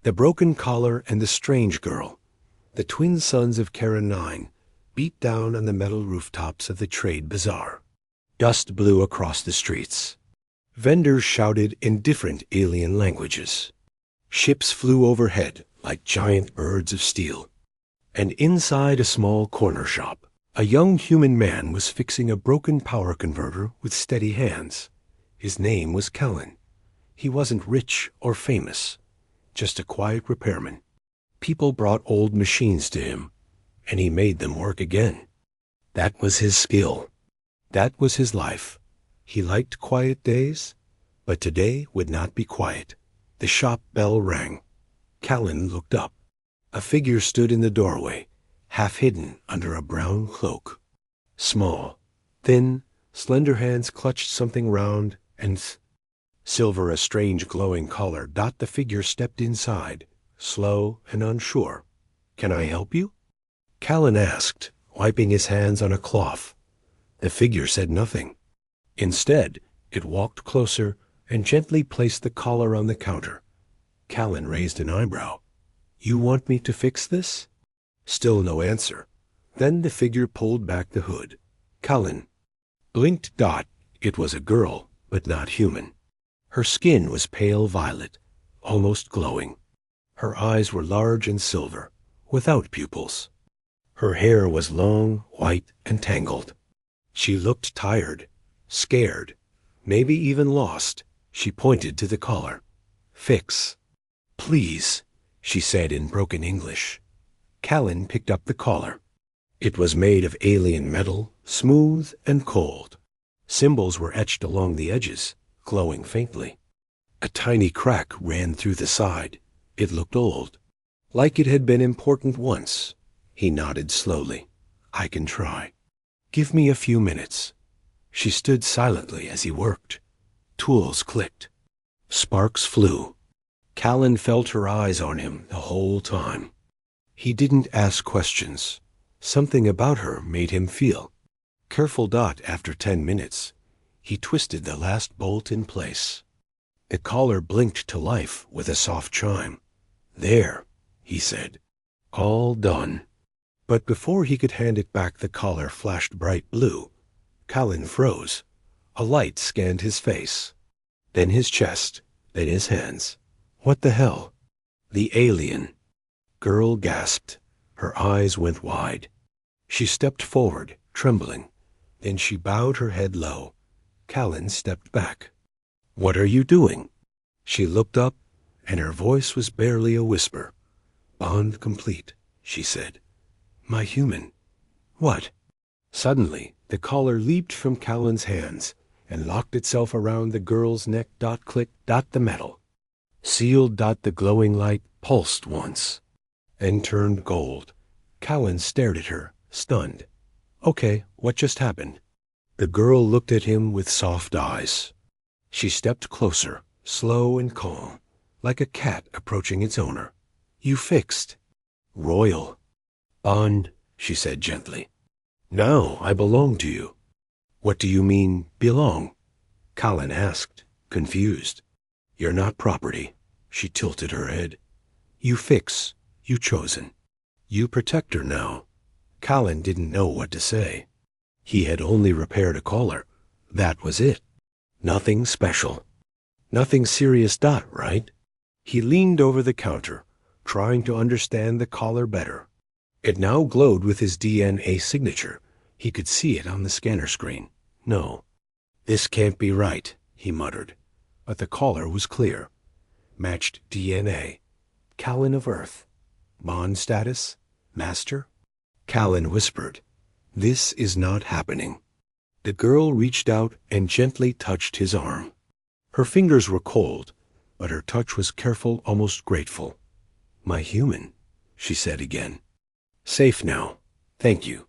The broken collar and the strange girl, the twin sons of Karen 9, beat down on the metal rooftops of the trade bazaar. Dust blew across the streets. Vendors shouted in different alien languages. Ships flew overhead like giant birds of steel. And inside a small corner shop, a young human man was fixing a broken power converter with steady hands. His name was Callan. He wasn't rich or famous, just a quiet repairman. People brought old machines to him, and he made them work again. That was his skill. That was his life. He liked quiet days, but today would not be quiet. The shop bell rang. Callan looked up. A figure stood in the doorway, half hidden under a brown cloak. Small, thin, slender hands clutched something round and silver, a strange glowing collar. The figure stepped inside, slow and unsure. "Can I help you?" Callan asked, wiping his hands on a cloth. The figure said nothing. Instead, it walked closer and gently placed the collar on the counter. Callan raised an eyebrow. "You want me to fix this?" Still no answer. Then the figure pulled back the hood. Callan blinked. It was a girl, but not human. Her skin was pale violet, almost glowing. Her eyes were large and silver, without pupils. Her hair was long, white, and tangled. She looked tired, scared, maybe even lost. She pointed to the collar. "Fix, please," she said in broken English. Callan picked up the collar. It was made of alien metal, smooth and cold. Symbols were etched along the edges, glowing faintly. A tiny crack ran through the side. It looked old, like it had been important once. He nodded slowly. "I can try. Give me a few minutes." She stood silently as he worked. Tools clicked. Sparks flew. Callan felt her eyes on him the whole time. He didn't ask questions. Something about her made him feel. Careful. After 10 minutes, he twisted the last bolt in place. The collar blinked to life with a soft chime. "There," he said. "All done." But before he could hand it back, the collar flashed bright blue. Callan froze. A light scanned his face, then his chest, then his hands. "What the hell?" "The alien." Girl gasped. Her eyes went wide. She stepped forward, trembling. Then she bowed her head low. Callan stepped back. "What are you doing?" She looked up, and her voice was barely a whisper. "Bond complete," she said. "My human." "What?" Suddenly, the collar leaped from Callan's hands and locked itself around the girl's neck. Click. The metal sealed. The glowing light pulsed once, then turned gold. Callan stared at her, stunned. "Okay, what just happened?" The girl looked at him with soft eyes. She stepped closer, slow and calm, like a cat approaching its owner. "You fixed." "Royal." "Bond," she said gently. "Now I belong to you." "What do you mean, belong?" Callan asked, confused. "You're not property." She tilted her head. "You fix. You chosen. You protect her now." Callan didn't know what to say. He had only repaired a collar. That was it. Nothing special. Nothing serious. Right? He leaned over the counter, trying to understand the collar better. It now glowed with his DNA signature. He could see it on the scanner screen. "No, this can't be right," he muttered. But the collar was clear. Matched DNA. Callan of Earth. Bond status? Master? Callan whispered, "This is not happening." The girl reached out and gently touched his arm. Her fingers were cold, but her touch was careful, almost grateful. "My human," she said again. "Safe now. Thank you."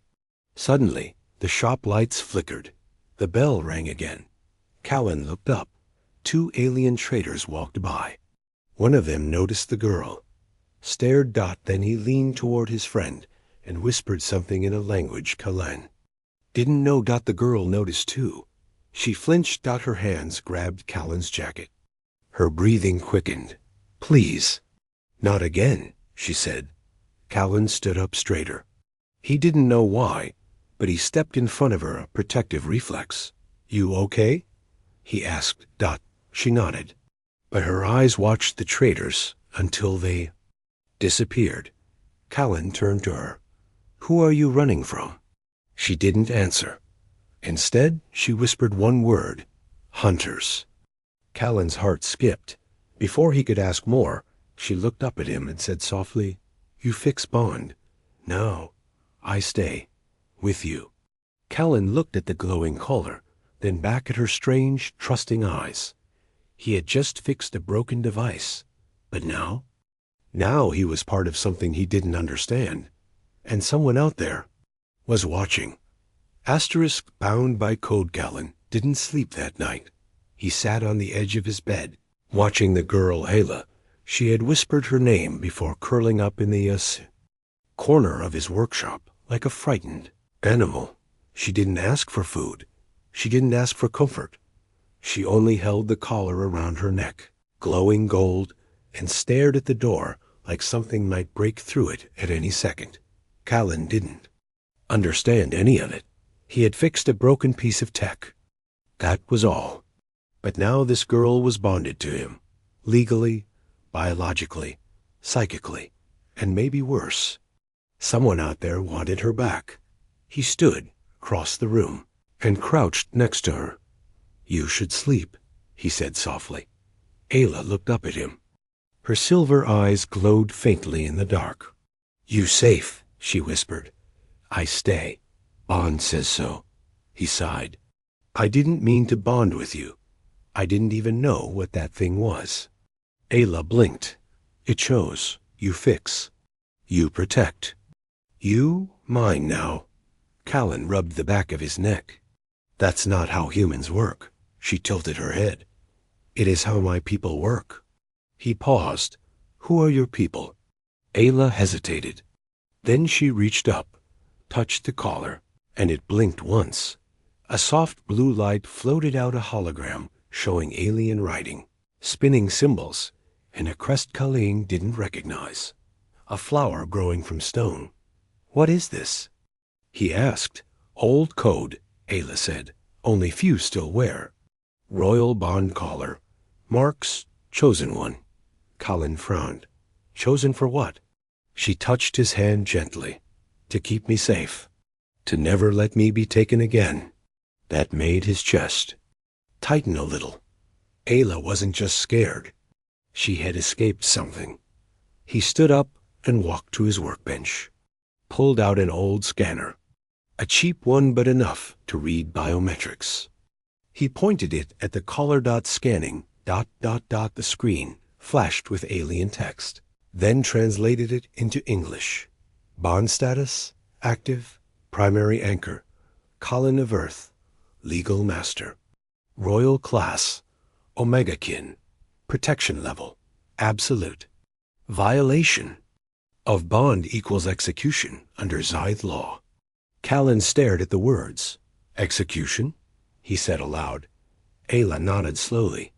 Suddenly, the shop lights flickered. The bell rang again. Callan looked up. 2 alien traders walked by. One of them noticed the girl, stared. Then he leaned toward his friend and whispered something in a language Callan didn't know. The girl noticed too. She flinched. Her hands grabbed Callan's jacket. Her breathing quickened. "Please." Not again, she said. Callan stood up straighter. He didn't know why, but he stepped in front of her, a protective reflex. You okay? He asked Dot. She nodded. But her eyes watched the traders until they disappeared. Callan turned to her. Who are you running from? She didn't answer. Instead, she whispered one word. Hunters. Callan's heart skipped. Before he could ask more, she looked up at him and said softly, You fix Bond. No, I stay. With you. Callan looked at the glowing collar, then back at her strange, trusting eyes. He had just fixed a broken device. But now? Now he was part of something he didn't understand. And someone out there was watching. Asterisk, bound by code, Callan didn't sleep that night. He sat on the edge of his bed, watching the girl Ayla. She had whispered her name before curling up in the corner of his workshop like a frightened animal. She didn't ask for food. She didn't ask for comfort. She only held the collar around her neck, glowing gold, and stared at the door like something might break through it at any second. Callan didn't understand any of it. He had fixed a broken piece of tech. That was all. But now this girl was bonded to him, legally, biologically, psychically, and maybe worse. Someone out there wanted her back. He stood across the room and crouched next to her. You should sleep, he said softly. Ayla looked up at him. Her silver eyes glowed faintly in the dark. You safe, she whispered. I stay. Bond says so. He sighed. I didn't mean to bond with you. I didn't even know what that thing was. Ayla blinked. It shows. You fix. You protect. You mine now. Callan rubbed the back of his neck. That's not how humans work. She tilted her head. It is how my people work. He paused. Who are your people? Ayla hesitated. Then she reached up, touched the collar, and it blinked once. A soft blue light floated out, a hologram showing alien writing, spinning symbols, and a crest Colleen didn't recognize. A flower growing from stone. What is this? He asked. Old code, Ayla said. Only few still wear. Royal Bond collar. Mark's chosen one. Callan frowned. Chosen for what? She touched his hand gently. To keep me safe. To never let me be taken again. That made his chest tighten a little. Ayla wasn't just scared. She had escaped something. He stood up and walked to his workbench. Pulled out an old scanner. A cheap one, but enough to read biometrics. He pointed it at the collar. Scanning. The screen flashed with alien text. Then translated it into English. Bond status, active, primary anchor, Colin of Earth, legal master. Royal class, Omega kin, protection level, absolute. Violation of Bond equals execution under Zythe law. Callan stared at the words. Execution? He said aloud. Ayla nodded slowly.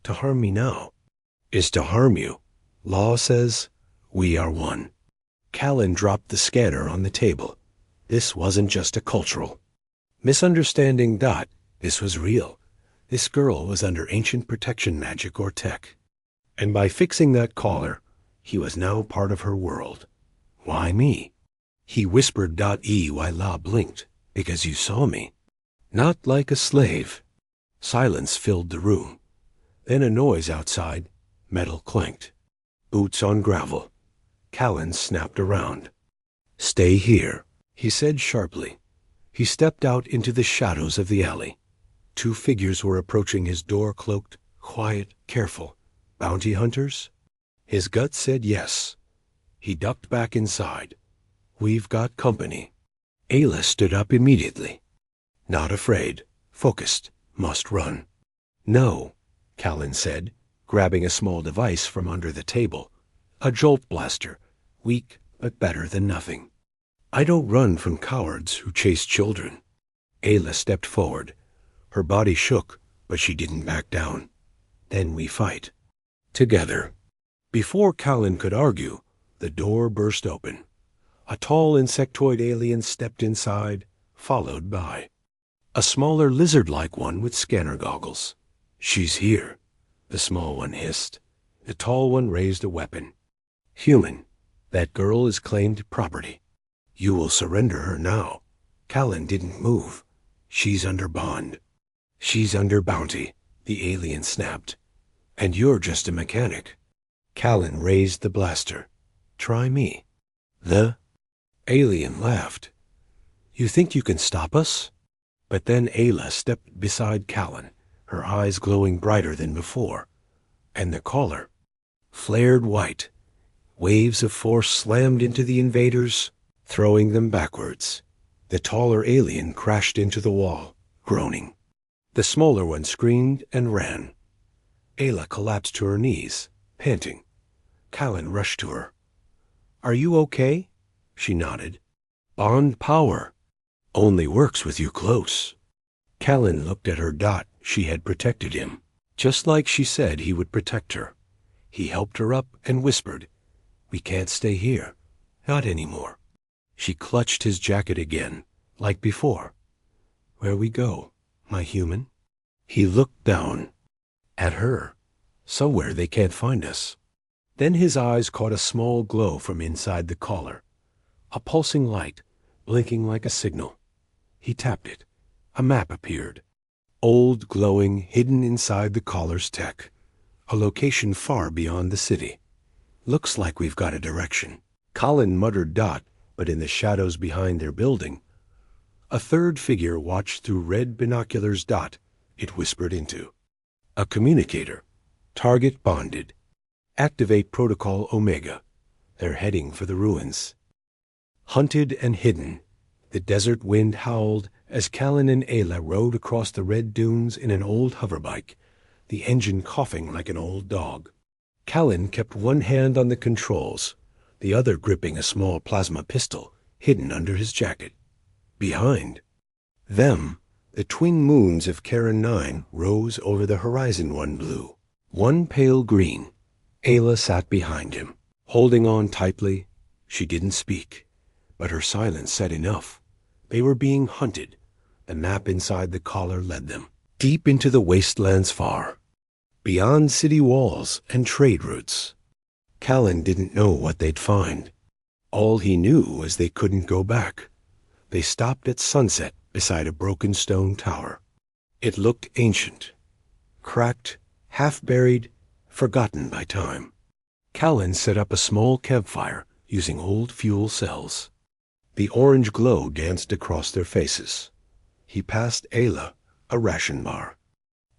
To harm me now is to harm you. Law says we are one. Callan dropped the scanner on the table. This wasn't just a cultural misunderstanding. This was real. This girl was under ancient protection magic or tech. And by fixing that collar, he was now part of her world. Why me? He whispered. While La blinked. Because you saw me. Not like a slave. Silence filled the room. Then a noise outside. Metal clanked. Boots on gravel. Callan snapped around. Stay here, he said sharply. He stepped out into the shadows of the alley. Two figures were approaching his door, cloaked, quiet, careful. Bounty hunters? His gut said yes. He ducked back inside. We've got company. Ayla stood up immediately. Not afraid. Focused. Must run. No, Callan said, grabbing a small device from under the table. A jolt blaster. Weak, but better than nothing. I don't run from cowards who chase children. Ayla stepped forward. Her body shook, but she didn't back down. Then we fight. Together. Before Callan could argue, the door burst open. A tall insectoid alien stepped inside, followed by a smaller lizard-like one with scanner goggles. "She's here," the small one hissed. The tall one raised a weapon. "Human, that girl is claimed property. You will surrender her now." Callan didn't move. "She's under bond." "She's under bounty," the alien snapped. "And you're just a mechanic." Callan raised the blaster. "Try me." The alien laughed. "You think you can stop us?" But then Ayla stepped beside Callan, her eyes glowing brighter than before, and the collar flared white. Waves of force slammed into the invaders, throwing them backwards. The taller alien crashed into the wall, groaning. The smaller one screamed and ran. Ayla collapsed to her knees, panting. Callan rushed to her. "Are you okay?" She nodded. "Bond power only works with you close." Callan looked at her. She had protected him, just like she said he would protect her. He helped her up and whispered, "We can't stay here. Not anymore." She clutched his jacket again, like before. "Where we go, my human?" He looked down at her. "Somewhere they can't find us." Then his eyes caught a small glow from inside the collar. A pulsing light, blinking like a signal. He tapped it. A map appeared. Old, glowing, hidden inside the collar's tech. A location far beyond the city. "Looks like we've got a direction." Callan muttered but in the shadows behind their building, a third figure watched through red binoculars. It whispered into a communicator. "Target bonded. Activate Protocol Omega. They're heading for the ruins." Hunted and hidden, the desert wind howled as Callan and Ayla rode across the red dunes in an old hoverbike, the engine coughing like an old dog. Callan kept one hand on the controls, the other gripping a small plasma pistol hidden under his jacket. Behind them, the twin moons of Charon 9 rose over the horizon, one blue, one pale green. Ayla sat behind him, holding on tightly. She didn't speak, but her silence said enough. They were being hunted. The map inside the collar led them, deep into the wastelands far, beyond city walls and trade routes. Callan didn't know what they'd find. All he knew was they couldn't go back. They stopped at sunset beside a broken stone tower. It looked ancient, cracked, half-buried, forgotten by time. Callan set up a small campfire using old fuel cells. The orange glow danced across their faces. He passed Ayla a ration bar.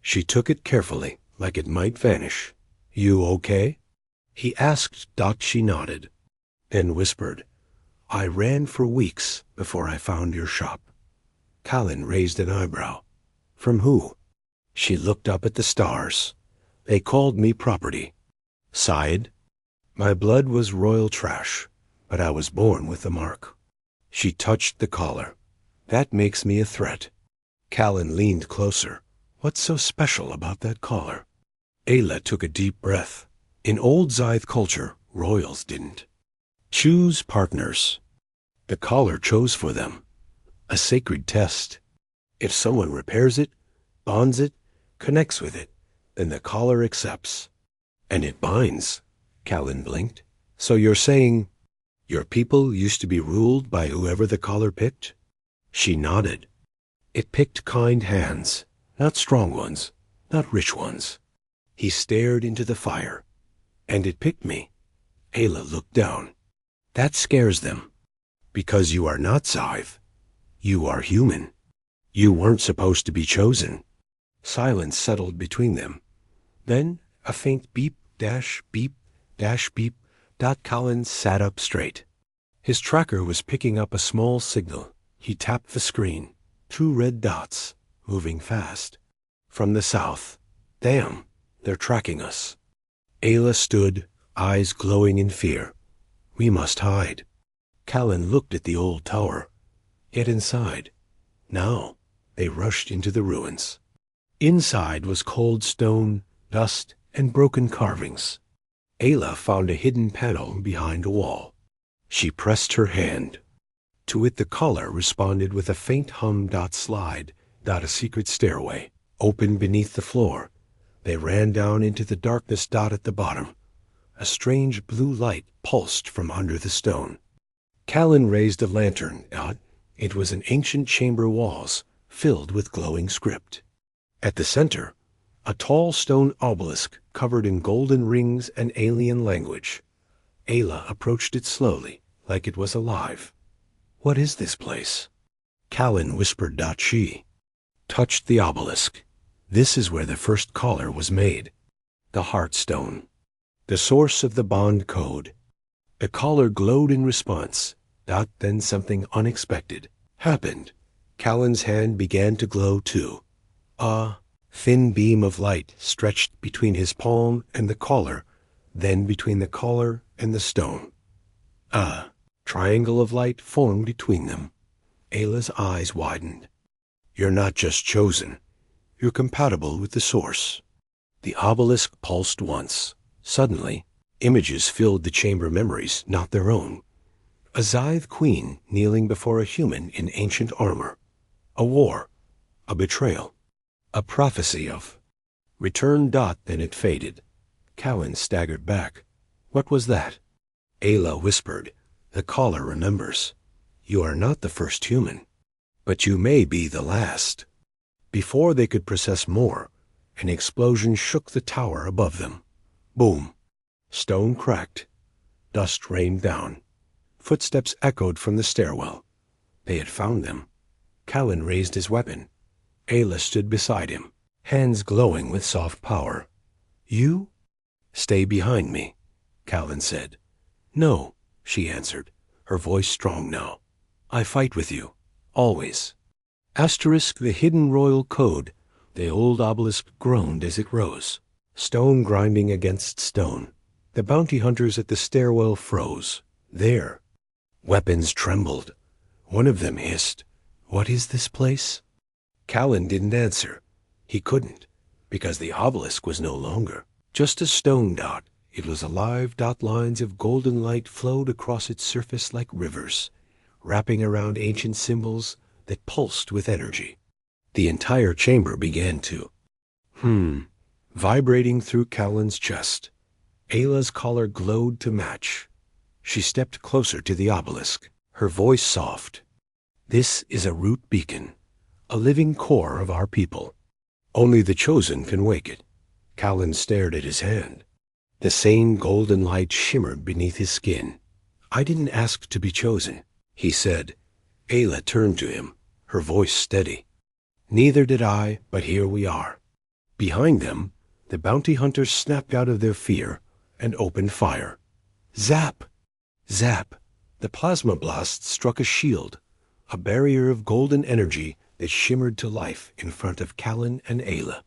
She took it carefully, like it might vanish. "You okay?" he asked. She nodded, then whispered, "I ran for weeks before I found your shop." Callan raised an eyebrow. "From who?" She looked up at the stars. "They called me property." Sighed. "My blood was royal trash, but I was born with the mark." She touched the collar. "That makes me a threat." Callan leaned closer. "What's so special about that collar?" Ayla took a deep breath. In old Zythe culture, royals didn't choose partners. The collar chose for them. A sacred test. If someone repairs it, bonds it, connects with it, then the collar accepts. "And it binds." Callan blinked. "So you're saying your people used to be ruled by whoever the collar picked?" She nodded. "It picked kind hands, not strong ones, not rich ones." He stared into the fire. "And it picked me." Ayla looked down. "That scares them. Because you are not Zythe. You are human. You weren't supposed to be chosen." Silence settled between them. Then a faint beep, dash, beep, dash, beep. Callan sat up straight. His tracker was picking up a small signal. He tapped the screen. 2 red dots, moving fast. From the south. "Damn, they're tracking us." Ayla stood, eyes glowing in fear. "We must hide." Callan looked at the old tower. Get inside. Now they rushed into the ruins. Inside was cold stone, dust, and broken carvings. Ayla found a hidden panel behind a wall. She pressed her hand. To it the collar responded with a faint hum. Slide. A secret stairway opened beneath the floor. They ran down into the darkness. At the bottom, a strange blue light pulsed from under the stone. Callan raised a lantern. It was an ancient chamber walls filled with glowing script. At the center, a tall stone obelisk covered in golden rings and alien language. Ayla approached it slowly, like it was alive. "What is this place?" Callan whispered. She touched the obelisk. "This is where the first collar was made. The Heartstone. The source of the bond code." The collar glowed in response. Then something unexpected happened. Callan's hand began to glow too. A thin beam of light stretched between his palm and the collar, then between the collar and the stone. A triangle of light formed between them. Ayla's eyes widened. "You're not just chosen. You're compatible with the source." The obelisk pulsed once. Suddenly, images filled the chamber, memories not their own. A Scythe queen kneeling before a human in ancient armor. A war. A betrayal. A prophecy of return. Then it faded. Callan staggered back. "What was that?" Ayla whispered. "The collar remembers. You are not the first human, but you may be the last." Before they could process more, an explosion shook the tower above them. Boom. Stone cracked. Dust rained down. Footsteps echoed from the stairwell. They had found them. Callan raised his weapon. Ayla stood beside him, hands glowing with soft power. "You?" "Stay behind me," Callan said. "No," she answered, her voice strong now. "I fight with you. Always." The hidden royal code. The old obelisk groaned as it rose, stone grinding against stone. The bounty hunters at the stairwell froze. There. Weapons trembled. One of them hissed, "What is this place?" Callan didn't answer. He couldn't, because the obelisk was no longer just a stone dot. It was alive. Lines of golden light flowed across its surface like rivers, wrapping around ancient symbols that pulsed with energy. The entire chamber began to vibrating through Callan's chest. Ayla's collar glowed to match. She stepped closer to the obelisk, her voice soft. "This is a root beacon, a living core of our people. Only the chosen can wake it." Callan stared at his hand. The same golden light shimmered beneath his skin. "I didn't ask to be chosen," he said. Ayla turned to him, her voice steady. "Neither did I, but here we are." Behind them, the bounty hunters snapped out of their fear and opened fire. Zap! Zap! The plasma blast struck a shield, a barrier of golden energy that shimmered to life in front of Callan and Ayla.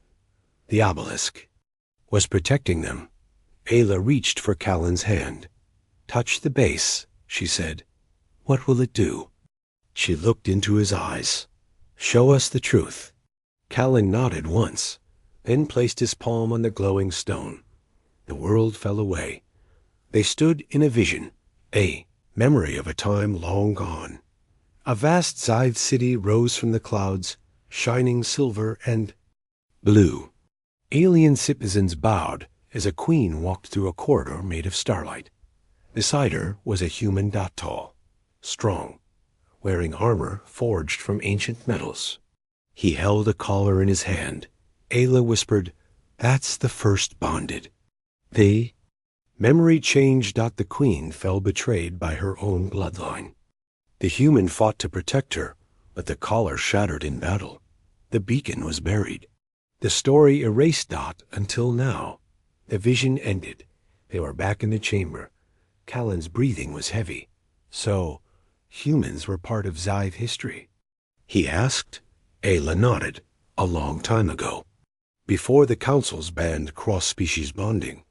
The obelisk was protecting them. Ayla reached for Callan's hand. "Touch the base," she said. "What will it do?" She looked into his eyes. "Show us the truth." Callan nodded once, then placed his palm on the glowing stone. The world fell away. They stood in a vision, a memory of a time long gone. A vast Scythe city rose from the clouds, shining silver and blue. Alien citizens bowed as a queen walked through a corridor made of starlight. Beside her was a human tall, strong, wearing armor forged from ancient metals. He held a collar in his hand. Ayla whispered, "That's the first bonded." Memory changed. The queen fell betrayed by her own bloodline. The human fought to protect her, but the collar shattered in battle. The beacon was buried. The story erased. Until now. The vision ended. They were back in the chamber. Callan's breathing was heavy. So, humans were part of Scythe history? He asked. Ayla nodded. A long time ago. Before the councils banned cross-species bonding.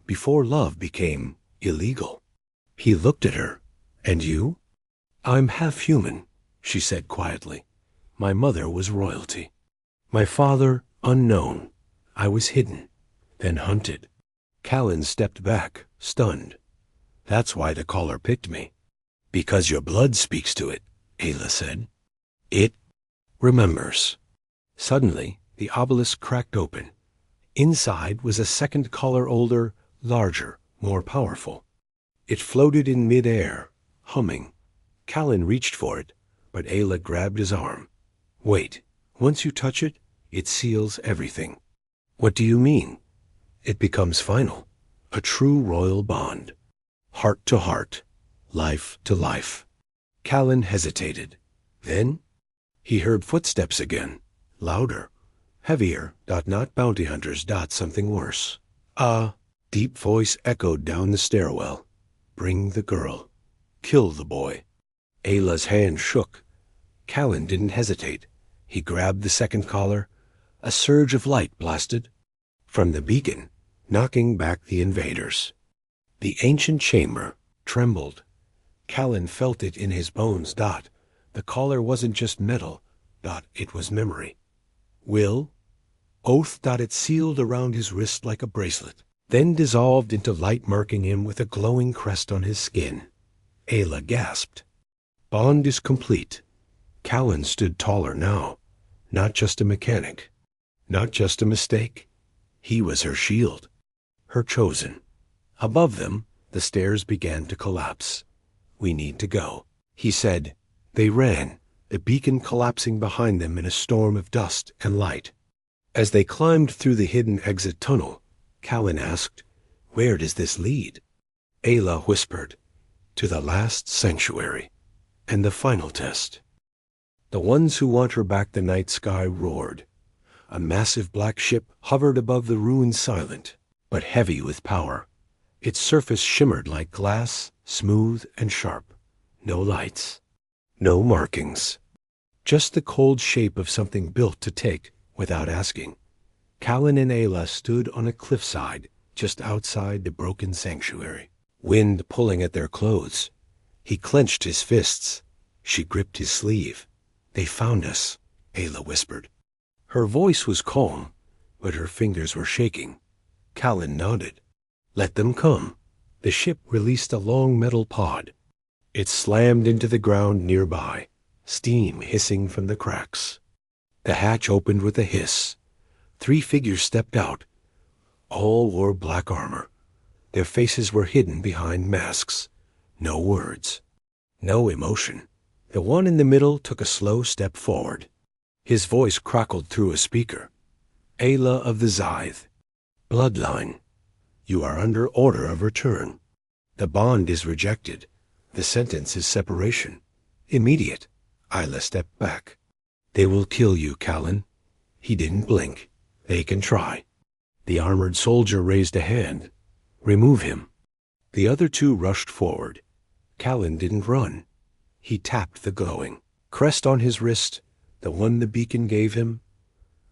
Before love became illegal. He looked at her. "And you?" "I'm half human," she said quietly. "My mother was royalty. My father, unknown. I was hidden, then hunted." Callan stepped back, stunned. That's why the caller picked me. Because your blood speaks to it, Ayla said. It remembers. Suddenly, the obelisk cracked open. Inside was a second caller, older, larger, more powerful. It floated in mid-air, humming. Callan reached for it, but Ayla grabbed his arm. Wait, once you touch it, it seals everything. What do you mean? It becomes final, a true royal bond. Heart to heart, life to life. Callan hesitated. Then he heard footsteps again, louder, heavier. Not bounty hunters. Something worse. Deep voice echoed down the stairwell. Bring the girl. Kill the boy. Ayla's hand shook. Callan didn't hesitate. He grabbed the second collar. A surge of light blasted from the beacon, knocking back the invaders. The ancient chamber trembled. Callan felt it in his bones. The collar wasn't just metal. It was memory. Will. Oath. It sealed around his wrist like a bracelet, then dissolved into light, marking him with a glowing crest on his skin. Ayla gasped. Bond is complete. Callan stood taller now. Not just a mechanic. Not just a mistake. He was her shield. Her chosen. Above them, the stairs began to collapse. We need to go, he said. They ran, the beacon collapsing behind them in a storm of dust and light. As they climbed through the hidden exit tunnel, Callan asked, Where does this lead? Ayla whispered, To the last sanctuary, and the final test. The ones who want her back. The night sky roared. A massive black ship hovered above the ruins, silent, but heavy with power. Its surface shimmered like glass, smooth and sharp. No lights. No markings. Just the cold shape of something built to take without asking. Callan and Ayla stood on a cliffside just outside the broken sanctuary, wind pulling at their clothes. He clenched his fists. She gripped his sleeve. They found us, Ayla whispered. Her voice was calm, but her fingers were shaking. Callan nodded. Let them come. The ship released a long metal pod. It slammed into the ground nearby, steam hissing from the cracks. The hatch opened with a hiss. 3 figures stepped out. All wore black armor. Their faces were hidden behind masks. No words. No emotion. The one in the middle took a slow step forward. His voice crackled through a speaker. Ayla of the Zythe. Bloodline. You are under order of return. The bond is rejected. The sentence is separation. Immediate. Ayla stepped back. They will kill you, Callan. He didn't blink. They can try. The armored soldier raised a hand. Remove him. The other 2 rushed forward. Callan didn't run. He tapped the glowing crest on his wrist, the one the beacon gave him.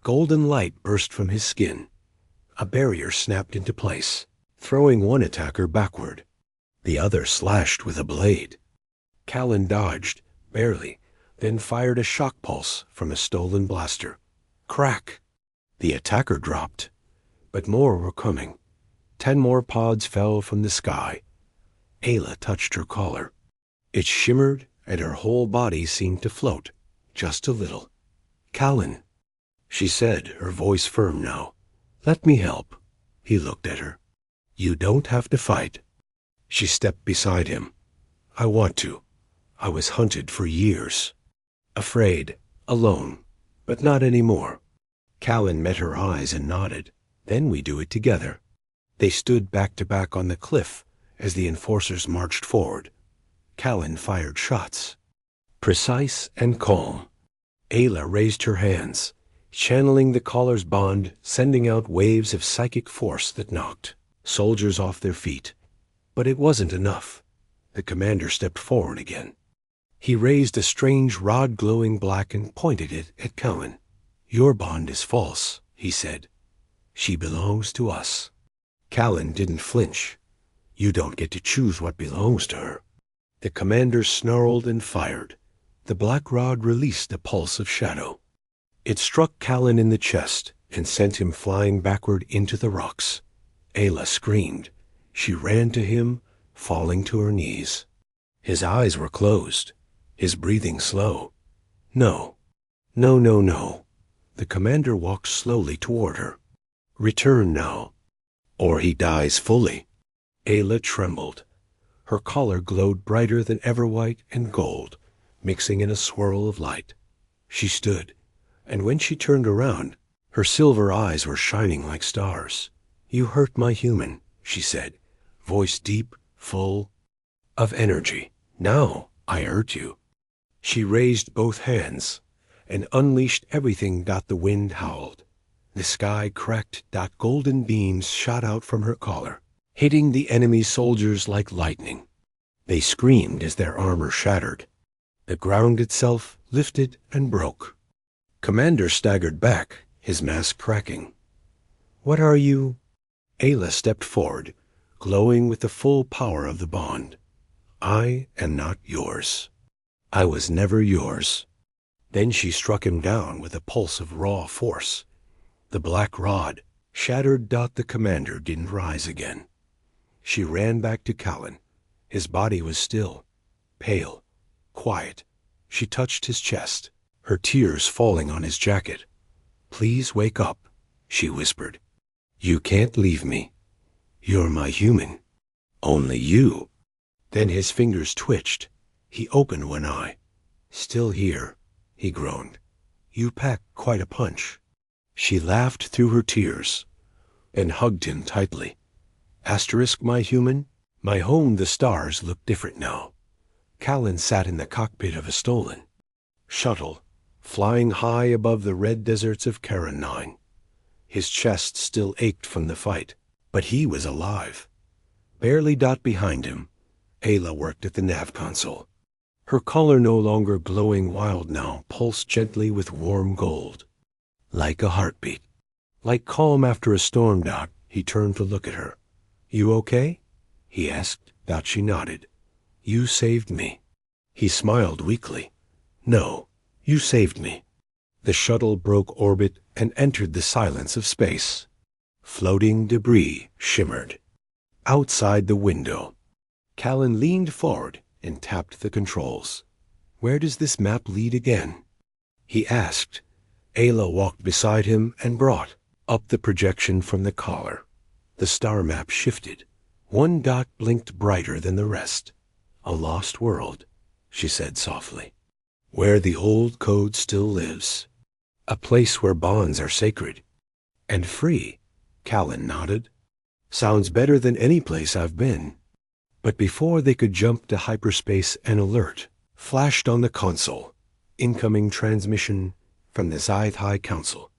Golden light burst from his skin. A barrier snapped into place, throwing one attacker backward. The other slashed with a blade. Callan dodged, barely, then fired a shock pulse from a stolen blaster. Crack! The attacker dropped, but more were coming. 10 more pods fell from the sky. Ayla touched her collar. It shimmered, and her whole body seemed to float, just a little. Callan, she said, her voice firm now. Let me help. He looked at her. You don't have to fight. She stepped beside him. I want to. I was hunted for years. Afraid, alone, but not anymore. Callan met her eyes and nodded. Then we do it together. They stood back to back on the cliff as the enforcers marched forward. Callan fired shots. Precise and calm. Ayla raised her hands, channeling the caller's bond, sending out waves of psychic force that knocked soldiers off their feet. But it wasn't enough. The commander stepped forward again. He raised a strange rod glowing black and pointed it at Callan. Your bond is false, he said. She belongs to us. Callan didn't flinch. You don't get to choose what belongs to her. The commander snarled and fired. The black rod released a pulse of shadow. It struck Callan in the chest and sent him flying backward into the rocks. Ayla screamed. She ran to him, falling to her knees. His eyes were closed, his breathing slow. No, no, no, no. The commander walked slowly toward her. Return now, or he dies fully. Ayla trembled. Her collar glowed brighter than ever, white and gold, mixing in a swirl of light. She stood, and when she turned around, her silver eyes were shining like stars. You hurt my human, she said, voice deep, full of energy. Now I hurt you. She raised both hands and unleashed everything. The wind howled. The sky cracked. Golden beams shot out from her collar, hitting the enemy soldiers like lightning. They screamed as their armor shattered. The ground itself lifted and broke. Commander staggered back, his mask cracking. What are you? Ayla stepped forward, glowing with the full power of the bond. I am not yours. I was never yours. Then she struck him down with a pulse of raw force. The black rod shattered. The commander didn't rise again. She ran back to Callan. His body was still, pale, quiet. She touched his chest, her tears falling on his jacket. Please wake up, she whispered. You can't leave me. You're my human. Only you. Then his fingers twitched. He opened one eye. Still here, he groaned. You pack quite a punch. She laughed through her tears and hugged him tightly. Asterisk, my human. My home, the stars look different now. Callan sat in the cockpit of a stolen shuttle, flying high above the red deserts of Charon 9. His chest still ached from the fight, but he was alive. Barely behind him, Ayla worked at the nav console. Her color no longer glowing wild now, pulsed gently with warm gold. Like a heartbeat. Like calm after a storm. He turned to look at her. You okay? He asked. She nodded. You saved me. He smiled weakly. No, you saved me. The shuttle broke orbit and entered the silence of space. Floating debris shimmered. Outside the window, Callan leaned forward and tapped the controls. Where does this map lead again? He asked. Ayla walked beside him and brought up the projection from the collar. The star map shifted. One dot blinked brighter than the rest. A lost world, she said softly. Where the old code still lives. A place where bonds are sacred. And free, Callan nodded. Sounds better than any place I've been. But before they could jump to hyperspace, an alert flashed on the console. Incoming transmission from the Scythe High Council.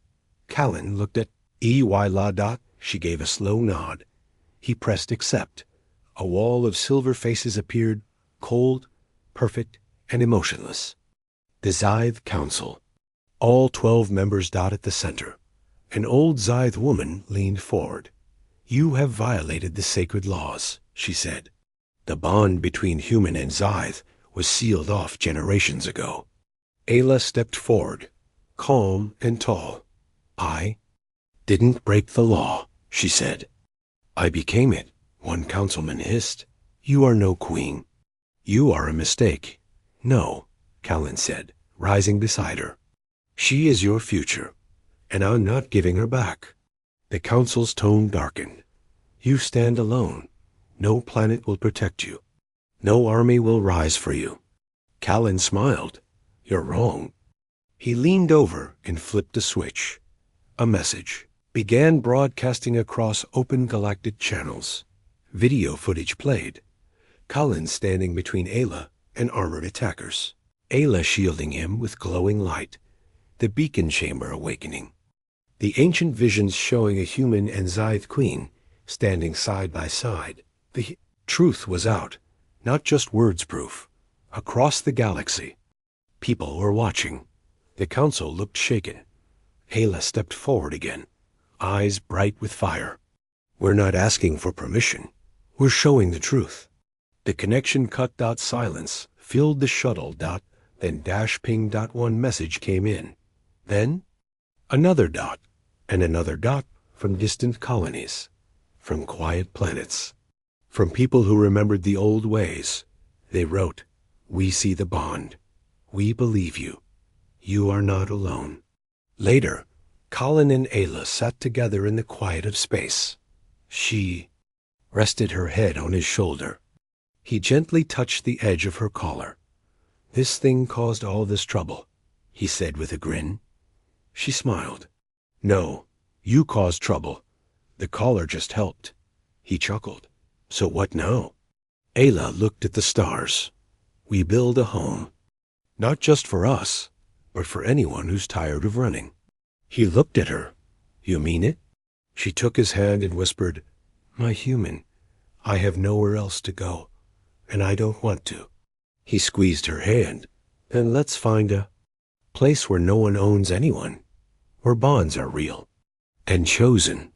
Callan looked at EY. She gave a slow nod. He pressed accept. A wall of silver faces appeared, cold, perfect, and emotionless. The Scythe Council. All 12 members. At the center. An old Scythe woman leaned forward. You have violated the sacred laws, she said. The bond between human and Scythe was sealed off generations ago. Ayla stepped forward, calm and tall. I didn't break the law, she said. I became it, one councilman hissed. You are no queen. You are a mistake. No, Callan said, rising beside her. She is your future, and I'm not giving her back. The council's tone darkened. You stand alone. No planet will protect you. No army will rise for you. Callan smiled. You're wrong. He leaned over and flipped a switch. A message began broadcasting across open galactic channels. Video footage played. Callan standing between Ayla and armored attackers. Ayla shielding him with glowing light. The beacon chamber awakening. The ancient visions showing a human and Scythe queen standing side by side. The truth was out, not just words proof. Across the galaxy, people were watching. The council looked shaken. Ayla stepped forward again, eyes bright with fire. We're not asking for permission. We're showing the truth. The connection cut. Silence filled the shuttle. Then ping. One message came in. Then another dot and another dot from distant colonies. from quiet planets, from people who remembered the old ways. They wrote, "We see the bond. We believe you. You are not alone." Later, Colin and Ayla sat together in the quiet of space. She rested her head on his shoulder. He gently touched the edge of her collar. "This thing caused all this trouble," he said with a grin. She smiled. "No, you caused trouble. The collar just helped." He chuckled. "So what now?" Ayla looked at the stars. "We build a home. Not just for us, but for anyone who's tired of running." He looked at her. "You mean it?" She took his hand and whispered, "My human, I have nowhere else to go, and I don't want to." He squeezed her hand. "Then let's find a place where no one owns anyone, where bonds are real and chosen."